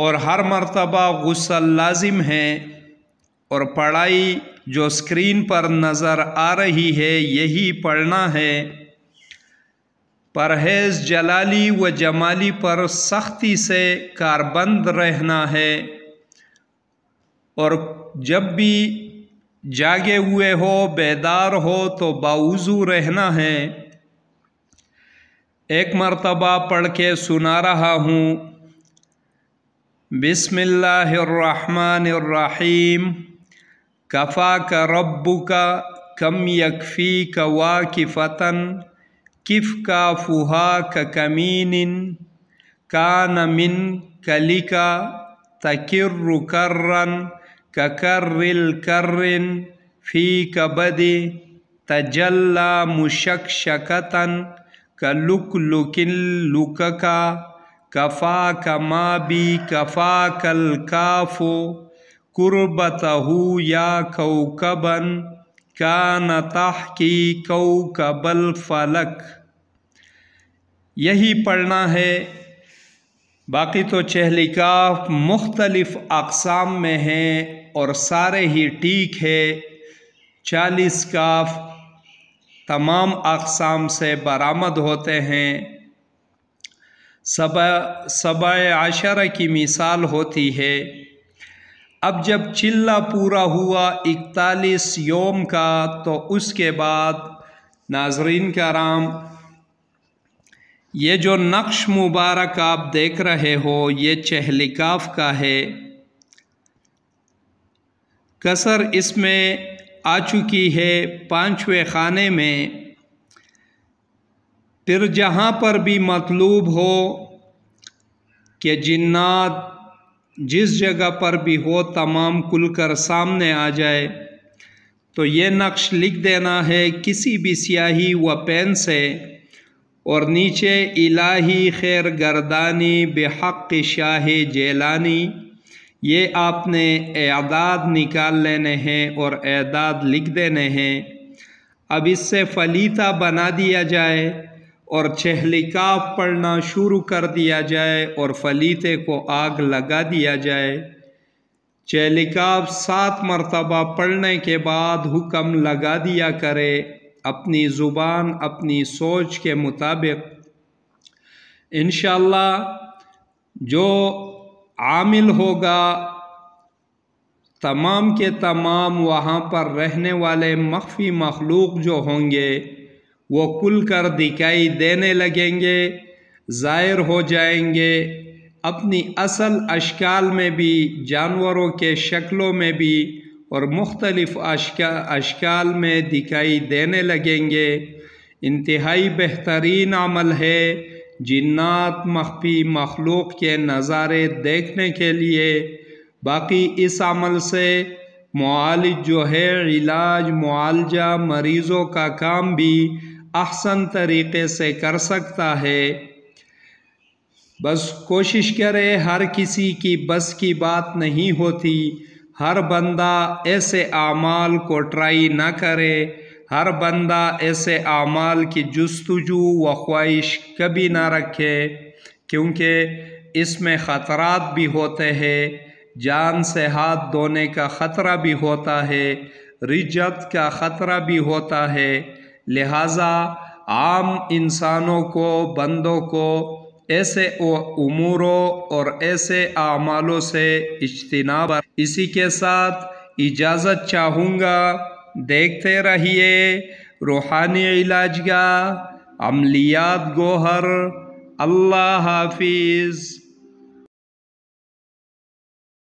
اور ہر مرتبہ غسل لازم ہے، اور پڑھائی جو اسکرین پر نظر آ رہی ہے یہی پڑھنا ہے۔ پرہیز جلالی و جمالی پر سختی سے کاربند رہنا ہے، اور جب بھی جاگے ہوئے ہو، بیدار ہو تو باوضو رہنا ہے۔ ایک مرتبہ پڑھ کے سنا رہا ہوں۔ بسم اللہ الرحمن الرحیم۔ کفاک ربک کم یکفیک واکفتن کفکافہا ککمین کان من کلک تکر کرن ککر الکرن فی کبد تجلی مشکشکتن کلکلک لککا کفاک ما بی کفاک الکاف قربتہ یا کوکبا کان تحکی کوکب الفلک۔ یہی پڑھنا ہے۔ باقی تو چہل کاف مختلف اقسام میں ہیں اور سارے ہی ٹھیک ہے۔ 40 کاف تمام اقسام سے برآمد ہوتے ہیں۔ 17 کی مثال ہوتی ہے۔ اب جب چلہ پورا ہوا 41 یوم کا تو اس کے بعد ناظرین کرام یہ جو نقش مبارک آپ دیکھ رہے ہو یہ چہل کاف کا ہے۔ کسر اس میں آ چکی ہے 5ویں خانے میں۔ پھر جہاں پر بھی مطلوب ہو کہ جنات جس جگہ پر بھی ہو تمام کل کر سامنے آ جائے تو یہ نقش لکھ دینا ہے کسی بھی سیاہی و پین سے، اور نیچے الہی خیر گردانی بحق شاہ جیلانی، یہ آپ نے اعداد نکال لینے ہیں اور اعداد لکھ دینے ہیں۔ اب اس سے فلیتہ بنا دیا جائے اور چہل کاف پڑھنا شروع کر دیا جائے اور فلیتے کو آگ لگا دیا جائے۔ چہل کاف 7 مرتبہ پڑھنے کے بعد حکم لگا دیا کرے اپنی زبان اپنی سوچ کے مطابق۔ انشاءاللہ جو عامل ہوگا تمام کے تمام وہاں پر رہنے والے مخفی مخلوق جو ہوں گے وہ کل کر دکھائی دینے لگیں گے، ظاہر ہو جائیں گے، اپنی اصل اشکال میں بھی، جانوروں کے شکلوں میں بھی اور مختلف اشکال میں دکھائی دینے لگیں گے۔ انتہائی بہترین عمل ہے جنات مخفی مخلوق کے نظارے دیکھنے کے لیے۔ باقی اس عمل سے معالج جو ہے علاج معالجہ مریضوں کا کام بھی احسن طریقے سے کر سکتا ہے۔ بس کوشش کرے، ہر کسی کی بس کی بات نہیں ہوتی، ہر بندہ ایسے اعمال کو ٹرائی نہ کرے، ہر بندہ ایسے اعمال کی جستجو و خواہش کبھی نہ رکھے، کیونکہ اس میں خطرات بھی ہوتے ہیں، جان سے ہاتھ دھونے کا خطرہ بھی ہوتا ہے، رجت کا خطرہ بھی ہوتا ہے۔ لہٰذا عام انسانوں کو، بندوں کو ایسے اموروں اور ایسے اعمالوں سے اجتناب۔ اسی کے ساتھ اجازت چاہوں گا، دیکھتے رہیے روحانی علاج گاہ عملیات گوہر۔ اللہ حافظ۔